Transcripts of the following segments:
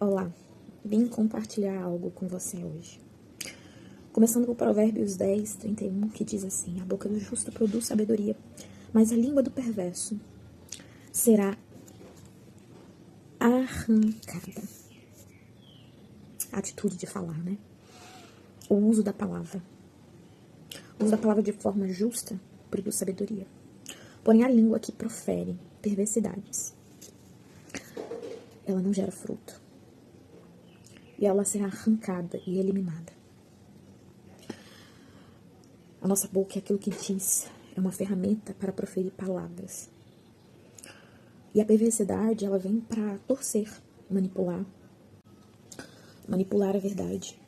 Olá, vim compartilhar algo com você hoje. Começando com Provérbios 10, 31, que diz assim: a boca do justo produz sabedoria, mas a língua do perverso será arrancada. A atitude de falar, né? O uso da palavra. O uso da palavra de forma justa produz sabedoria. Porém, a língua que profere perversidades, ela não gera fruto. E ela será arrancada e eliminada. A nossa boca é aquilo que diz, é uma ferramenta para proferir palavras. E a perversidade, ela vem para torcer, manipular a verdade.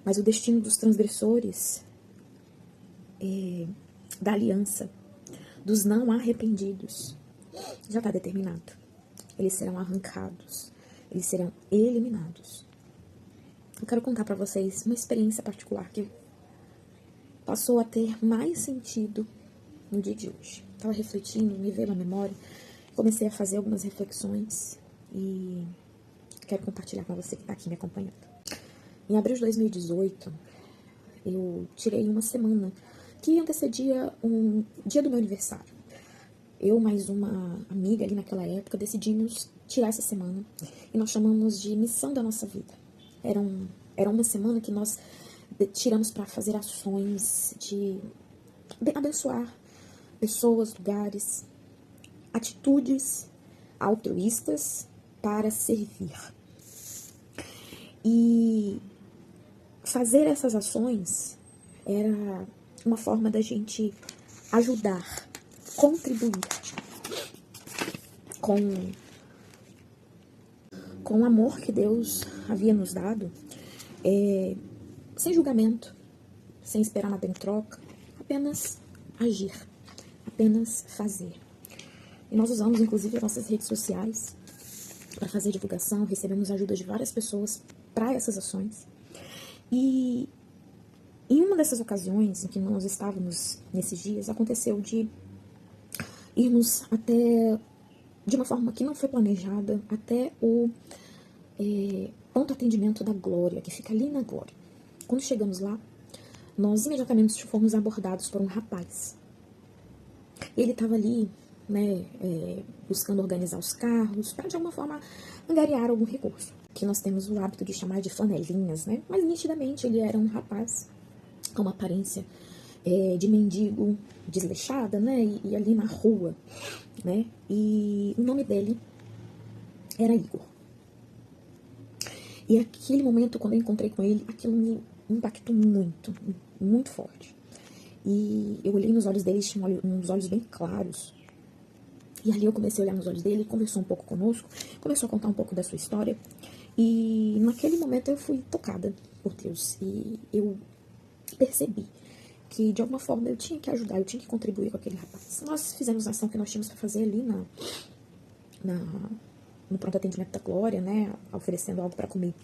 Mas o destino dos transgressores, da aliança, dos não arrependidos, já está determinado. Eles serão arrancados, eles serão eliminados. Eu quero contar para vocês uma experiência particular que passou a ter mais sentido no dia de hoje. Estava refletindo, me veio na memória, comecei a fazer algumas reflexões e quero compartilhar com você que está aqui me acompanhando. Em abril de 2018, eu tirei uma semana que antecedia um dia do meu aniversário. Eu mais uma amiga ali naquela época decidimos tirar essa semana e nós chamamos de missão da nossa vida. Era uma semana que nós tiramos para fazer ações de abençoar pessoas, lugares, atitudes altruístas para servir. E fazer essas ações era uma forma da gente ajudar, contribuir com o amor que Deus havia nos dado, sem julgamento, sem esperar nada em troca, apenas agir, apenas fazer. E nós usamos, inclusive, as nossas redes sociais para fazer divulgação, recebemos ajuda de várias pessoas para essas ações. E em uma dessas ocasiões em que nós estávamos nesses dias, aconteceu de irmos até, de uma forma que não foi planejada, até o ponto atendimento da Glória, que fica ali na Glória. Quando chegamos lá, nós imediatamente fomos abordados por um rapaz. Ele estava ali, né, buscando organizar os carros, para de alguma forma angariar algum recurso, que nós temos o hábito de chamar de flanelinhas, né? Mas nitidamente ele era um rapaz com uma aparência de mendigo desleixada, né? E ali na rua, né? E o nome dele era Igor. E aquele momento, quando eu encontrei com ele, aquilo me impactou muito, muito forte. E eu olhei nos olhos dele, tinha uns olhos bem claros. E ali eu comecei a olhar nos olhos dele, ele conversou um pouco conosco, começou a contar um pouco da sua história. E naquele momento eu fui tocada por Deus. E eu percebi que de alguma forma eu tinha que ajudar, eu tinha que contribuir com aquele rapaz. Nós fizemos a ação que nós tínhamos para fazer ali no pronto atendimento da Glória, né, oferecendo algo para comer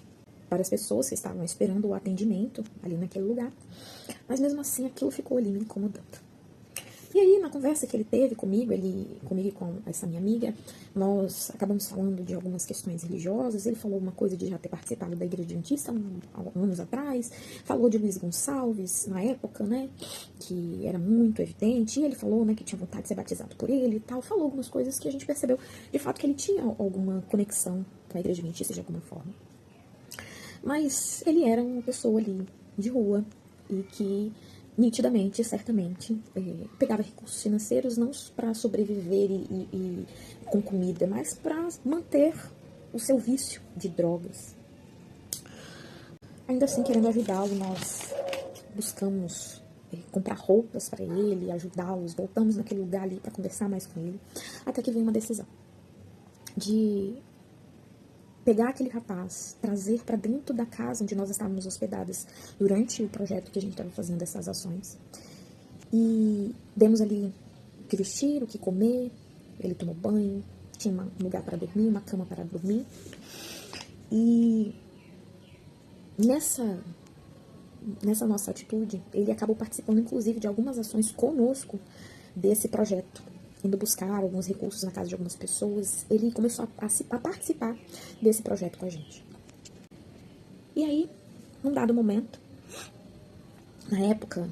para as pessoas que estavam esperando o atendimento ali naquele lugar. Mas mesmo assim aquilo ficou ali me incomodando. E aí, na conversa que ele teve comigo e com essa minha amiga, nós acabamos falando de algumas questões religiosas. Ele falou uma coisa de já ter participado da Igreja Adventista anos atrás, falou de Luiz Gonçalves na época, né, que era muito evidente, e ele falou, né, que tinha vontade de ser batizado por ele e tal, falou algumas coisas que a gente percebeu, de fato, que ele tinha alguma conexão com a Igreja Adventista de alguma forma. Mas ele era uma pessoa ali de rua e que nitidamente, certamente, pegava recursos financeiros não para sobreviver e com comida, mas para manter o seu vício de drogas. Ainda assim, querendo ajudá-lo, nós buscamos comprar roupas para ele, ajudá-los, voltamos naquele lugar ali para conversar mais com ele, até que veio uma decisão de pegar aquele rapaz, trazer para dentro da casa onde nós estávamos hospedadas durante o projeto que a gente estava fazendo essas ações. E demos ali o que vestir, o que comer, ele tomou banho, tinha um lugar para dormir, uma cama para dormir. E nessa nossa atitude, ele acabou participando inclusive de algumas ações conosco desse projeto indo buscar alguns recursos na casa de algumas pessoas, ele começou a participar desse projeto com a gente. E aí, num dado momento, na época,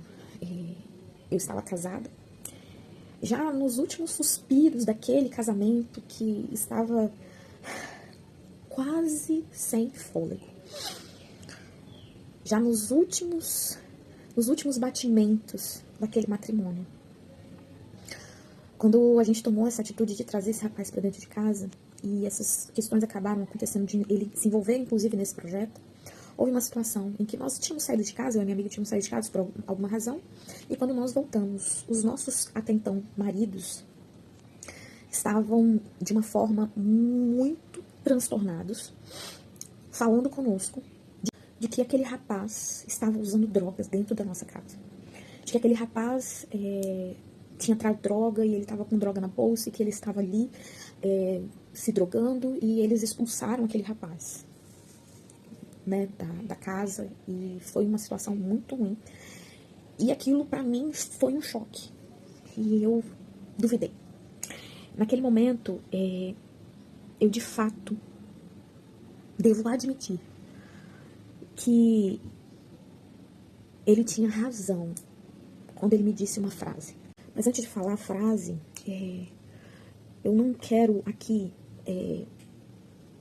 eu estava casada, já nos últimos suspiros daquele casamento que estava quase sem fôlego. Já nos últimos batimentos daquele matrimônio. Quando a gente tomou essa atitude de trazer esse rapaz para dentro de casa, e essas questões acabaram acontecendo, de ele se envolver, inclusive, nesse projeto, houve uma situação em que nós tínhamos saído de casa, eu e minha amiga tínhamos saído de casa por alguma razão, e quando nós voltamos, os nossos, até então, maridos, estavam de uma forma muito transtornados, falando conosco de que aquele rapaz estava usando drogas dentro da nossa casa. De que aquele rapaz tinha trago droga e ele estava com droga na bolsa e que ele estava ali se drogando, e eles expulsaram aquele rapaz, né, da casa, e foi uma situação muito ruim. E aquilo para mim foi um choque. E eu duvidei. Naquele momento, eu de fato devo admitir que ele tinha razão quando ele me disse uma frase. Mas antes de falar a frase, eu não quero aqui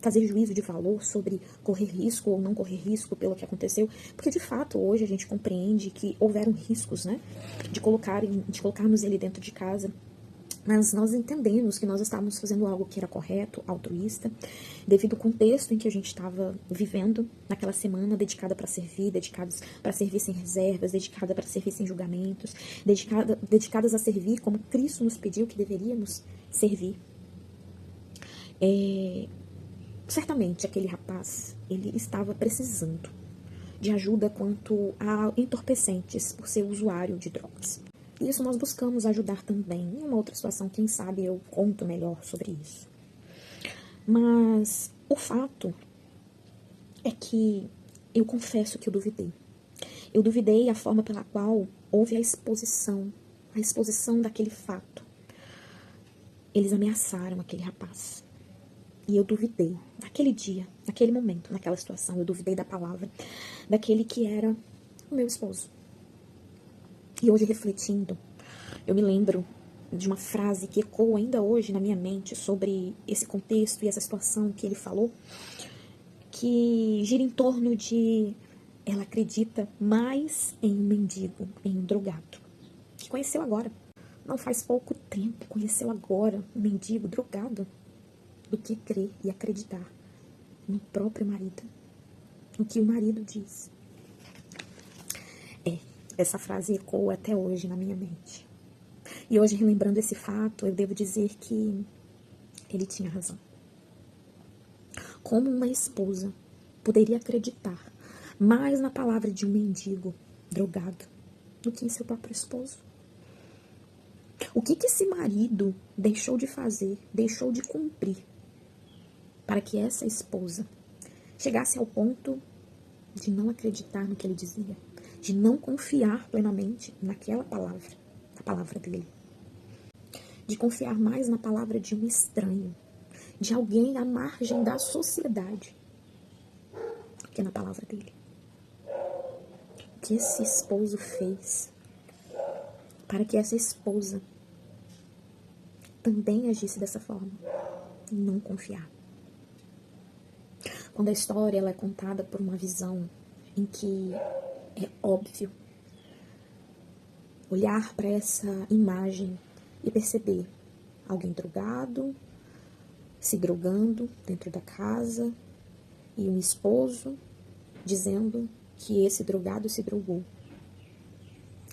fazer juízo de valor sobre correr risco ou não correr risco pelo que aconteceu, porque de fato hoje a gente compreende que houveram riscos, né, de colocarmos ele dentro de casa. Mas nós entendemos que nós estávamos fazendo algo que era correto, altruísta, devido ao contexto em que a gente estava vivendo naquela semana, dedicada para servir, dedicados para servir sem reservas, dedicada para servir sem julgamentos, dedicadas a servir como Cristo nos pediu que deveríamos servir. Certamente aquele rapaz, ele estava precisando de ajuda quanto a entorpecentes por ser usuário de drogas. Isso nós buscamos ajudar também. Em uma outra situação, quem sabe eu conto melhor sobre isso. Mas o fato é que eu confesso que eu duvidei. Eu duvidei a forma pela qual houve a exposição daquele fato. Eles ameaçaram aquele rapaz. E eu duvidei. Naquele dia, naquele momento, naquela situação, eu duvidei da palavra daquele que era o meu esposo. E hoje, refletindo, eu me lembro de uma frase que ecoa ainda hoje na minha mente sobre esse contexto e essa situação que ele falou, que gira em torno de: ela acredita mais em um mendigo, em um drogado, que conheceu agora. Não faz pouco tempo, conheceu agora um mendigo drogado, do que crer e acreditar no próprio marido, no que o marido diz. Essa frase ecoa até hoje na minha mente. E hoje, relembrando esse fato, eu devo dizer que ele tinha razão. Como uma esposa poderia acreditar mais na palavra de um mendigo drogado do que em seu próprio esposo? O que esse marido deixou de fazer, deixou de cumprir, para que essa esposa chegasse ao ponto de não acreditar no que ele dizia, de não confiar plenamente naquela palavra, na palavra dele, de confiar mais na palavra de um estranho, de alguém à margem da sociedade, do que na palavra dele? O que esse esposo fez para que essa esposa também agisse dessa forma? Não confiar. Quando a história ela é contada por uma visão em que é óbvio olhar para essa imagem e perceber alguém drogado, se drogando dentro da casa, e um esposo dizendo que esse drogado se drogou.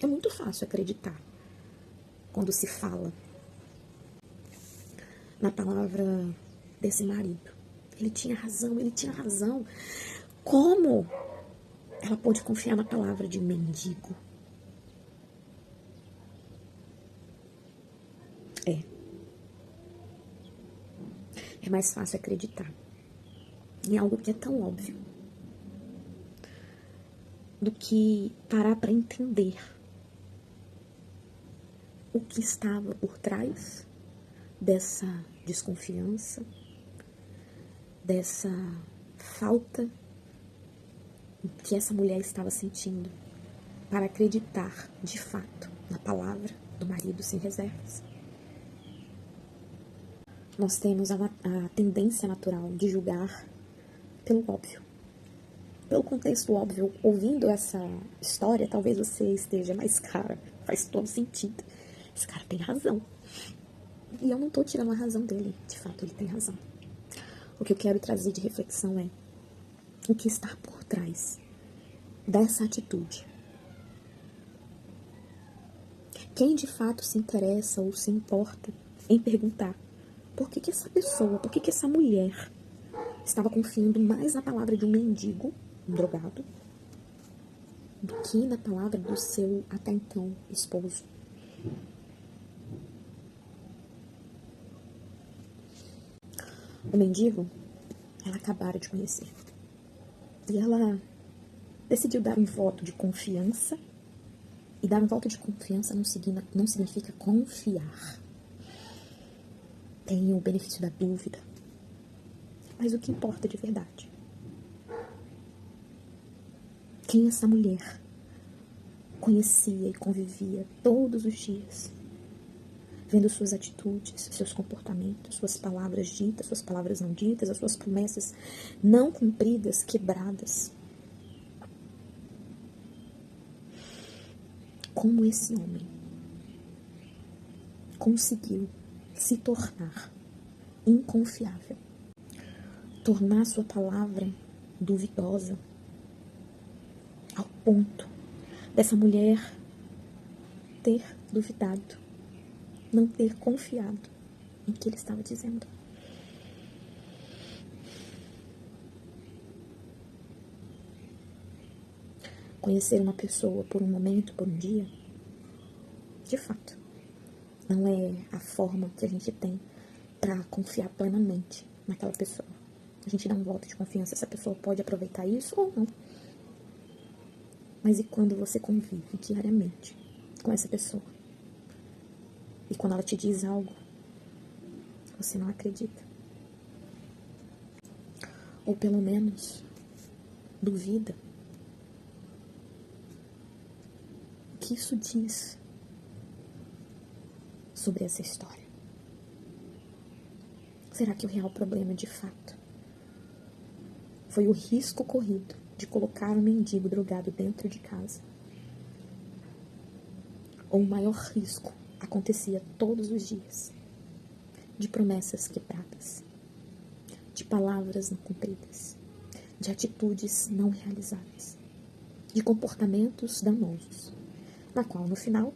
É muito fácil acreditar quando se fala na palavra desse marido. Ele tinha razão, ele tinha razão. Como ela pôde confiar na palavra de mendigo? É mais fácil acreditar em algo que é tão óbvio do que parar para entender o que estava por trás dessa desconfiança, dessa falta que essa mulher estava sentindo para acreditar de fato na palavra do marido sem reservas. Nós temos a tendência natural de julgar pelo óbvio. Pelo contexto óbvio, ouvindo essa história, talvez você esteja mais cara, faz todo sentido. Esse cara tem razão. E eu não estou tirando a razão dele, de fato ele tem razão. O que eu quero trazer de reflexão é o que está por trás dessa atitude. Quem de fato se interessa ou se importa em perguntar por que essa pessoa, por que essa mulher estava confiando mais na palavra de um mendigo, um drogado, do que na palavra do seu até então esposo. O mendigo, ela acabara de conhecer. E ela decidiu dar um voto de confiança. E dar um voto de confiança não significa confiar. Tem o benefício da dúvida. Mas o que importa de verdade? Quem essa mulher conhecia e convivia todos os dias, vendo suas atitudes, seus comportamentos, suas palavras ditas, suas palavras não ditas, as suas promessas não cumpridas, quebradas. Como esse homem conseguiu se tornar inconfiável, tornar sua palavra duvidosa, ao ponto dessa mulher ter duvidado, não ter confiado em que ele estava dizendo. Conhecer uma pessoa por um momento, por um dia, de fato, não é a forma que a gente tem para confiar plenamente naquela pessoa. A gente dá um voto de confiança, essa pessoa pode aproveitar isso ou não. Mas e quando você convive diariamente com essa pessoa? E quando ela te diz algo, você não acredita? Ou pelo menos duvida. O que isso diz sobre essa história? Será que o real problema, de fato, foi o risco corrido de colocar um mendigo drogado dentro de casa? Ou o maior risco acontecia todos os dias, de promessas quebradas, de palavras não cumpridas, de atitudes não realizadas, de comportamentos danosos, na qual, no final,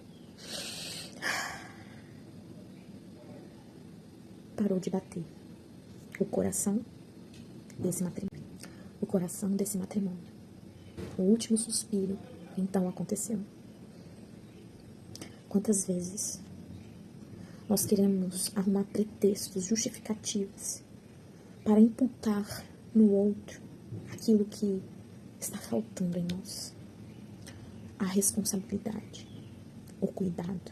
parou de bater o coração desse matrimônio. O coração desse matrimônio. O último suspiro, então, aconteceu. Quantas vezes nós queremos arrumar pretextos, justificativas, para imputar no outro aquilo que está faltando em nós? A responsabilidade, o cuidado,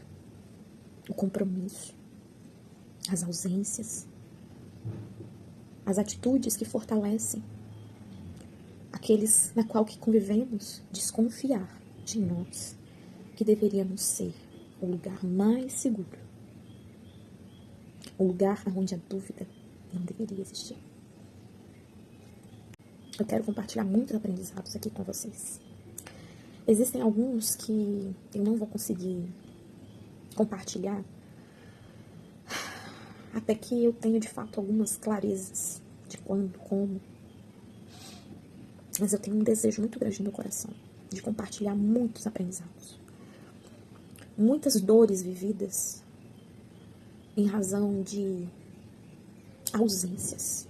o compromisso, as ausências, as atitudes que fortalecem aqueles na qual que convivemos, desconfiar de nós, que deveríamos ser o lugar mais seguro, o lugar onde a dúvida não deveria existir. Eu quero compartilhar muitos aprendizados aqui com vocês. Existem alguns que eu não vou conseguir compartilhar até que eu tenha de fato algumas clarezas de quando, como. Mas eu tenho um desejo muito grande no meu coração de compartilhar muitos aprendizados. Muitas dores vividas em razão de ausências,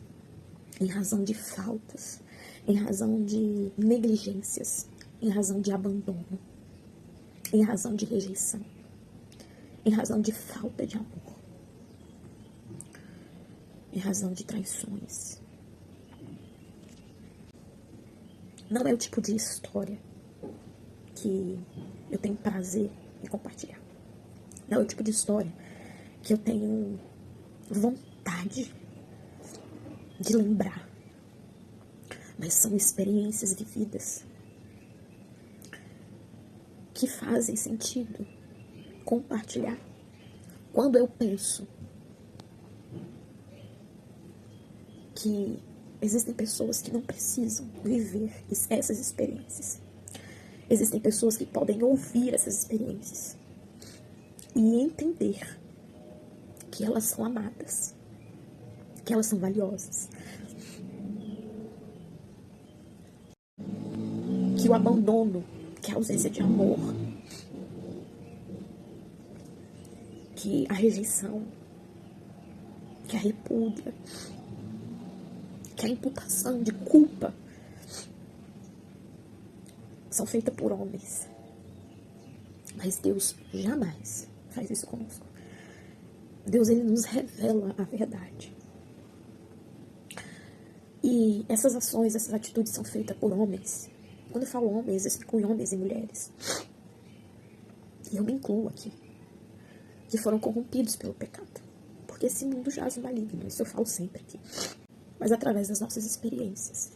em razão de faltas, em razão de negligências, em razão de abandono, em razão de rejeição, em razão de falta de amor, em razão de traições. Não é o tipo de história que eu tenho prazer em compartilhar. Não é o tipo de história que eu tenho vontade de lembrar, mas são experiências vividas que fazem sentido compartilhar. Quando eu penso que existem pessoas que não precisam viver essas experiências, existem pessoas que podem ouvir essas experiências e entender que elas são amadas, que elas são valiosas, que o abandono, que a ausência de amor, que a rejeição, que a repúdia, que a imputação de culpa são feitas por homens. Mas Deus jamais faz isso conosco. Deus, ele nos revela a verdade. E essas ações, essas atitudes são feitas por homens. Quando eu falo homens, eu incluo homens e mulheres. E eu me incluo aqui. Que foram corrompidos pelo pecado. Porque esse mundo jaz no maligno, isso eu falo sempre aqui. Mas através das nossas experiências,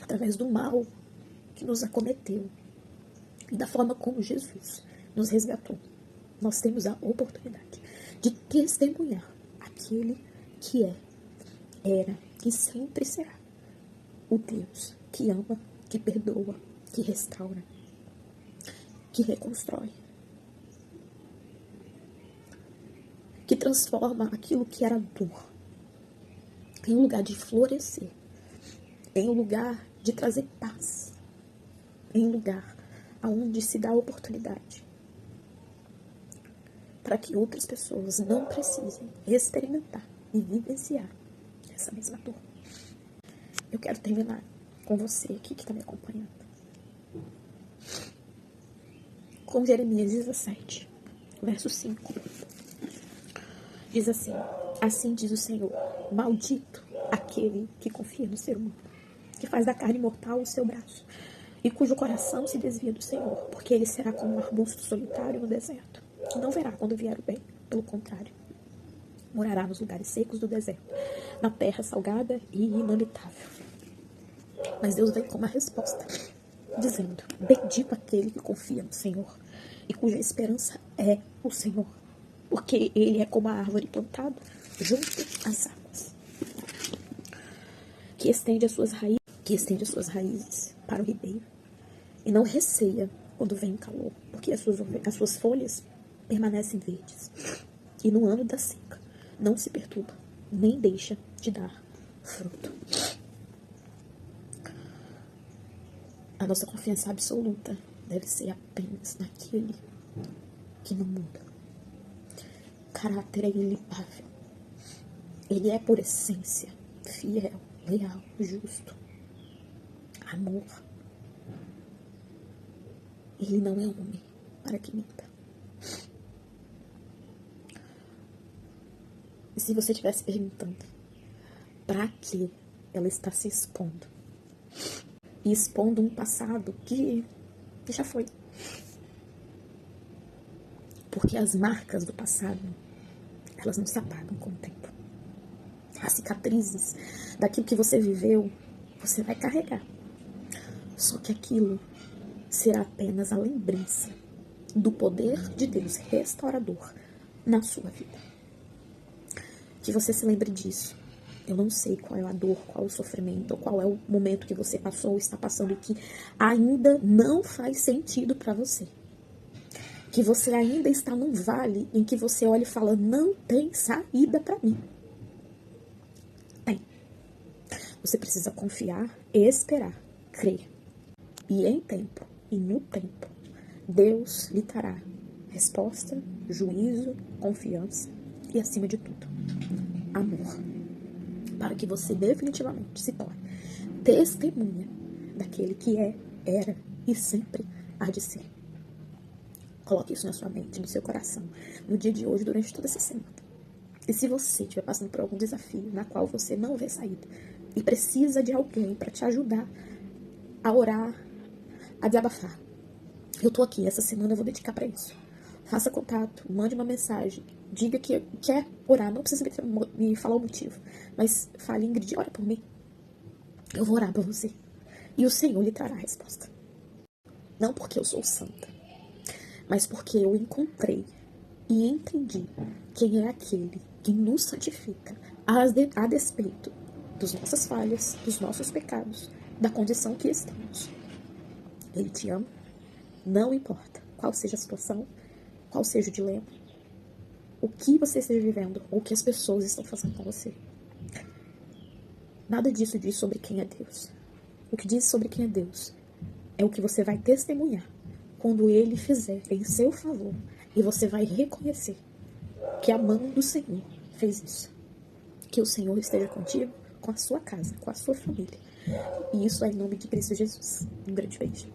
através do mal que nos acometeu e da forma como Jesus nos resgatou, nós temos a oportunidade de testemunhar aquele que é, era e sempre será o Deus que ama, que perdoa, que restaura, que reconstrói, que transforma aquilo que era dor em um lugar de florescer, em um lugar de trazer paz, em um lugar onde se dá a oportunidade para que outras pessoas não precisem experimentar e vivenciar essa mesma dor. Eu quero terminar com você aqui que está me acompanhando, com Jeremias 17, verso 5. Diz assim: assim diz o Senhor, maldito aquele que confia no ser humano, que faz da carne mortal o seu braço, e cujo coração se desvia do Senhor, porque ele será como um arbusto solitário no deserto, que não verá quando vier o bem, pelo contrário, morará nos lugares secos do deserto, na terra salgada e inabitável. Mas Deus vem com uma resposta, dizendo: bendito aquele que confia no Senhor, e cuja esperança é o Senhor, porque ele é como a árvore plantada junto às águas, que estende as suas raízes para o ribeiro, e não receia quando vem o calor, porque as suas folhas permanecem verdes, e no ano da seca não se perturba, nem deixa de dar fruto. A nossa confiança absoluta deve ser apenas naquele que não muda. O caráter é ilipável. Ele é, por essência, fiel, leal, justo, amor. Ele não é homem para que minta. E se você estivesse perguntando para que ela está se expondo, e expondo um passado que já foi, porque as marcas do passado, elas não se apagam com o tempo. As cicatrizes daquilo que você viveu, você vai carregar. Só que aquilo será apenas a lembrança do poder de Deus restaurador na sua vida. Que você se lembre disso. Eu não sei qual é a dor, qual é o sofrimento, ou qual é o momento que você passou ou está passando e que ainda não faz sentido para você. Que você ainda está num vale em que você olha e fala: não tem saída para mim. Tem. Você precisa confiar, esperar, crer. E em tempo, e no tempo, Deus lhe dará resposta, juízo, confiança e, acima de tudo, amor. Para que você definitivamente se torne testemunha daquele que é, era e sempre há de ser. Coloque isso na sua mente, no seu coração, no dia de hoje, durante toda essa semana. E se você estiver passando por algum desafio na qual você não vê saída e precisa de alguém para te ajudar a orar, a desabafar, eu tô aqui, essa semana eu vou dedicar para isso. Faça contato, mande uma mensagem, Diga que quer orar, não precisa me falar o motivo. Mas fale, Ingrid, ora por mim. Eu vou orar por você. E o Senhor lhe trará a resposta. Não porque eu sou santa, mas porque eu encontrei e entendi quem é aquele que nos santifica a despeito das nossas falhas, dos nossos pecados, da condição que estamos. Ele te ama, não importa qual seja a situação, qual seja o dilema, o que você esteja vivendo ou o que as pessoas estão fazendo com você. Nada disso diz sobre quem é Deus. O que diz sobre quem é Deus é o que você vai testemunhar quando Ele fizer em seu favor e você vai reconhecer que a mão do Senhor fez isso. Que o Senhor esteja contigo, com a sua casa, com a sua família. E isso é em nome de Cristo Jesus. Um grande beijo.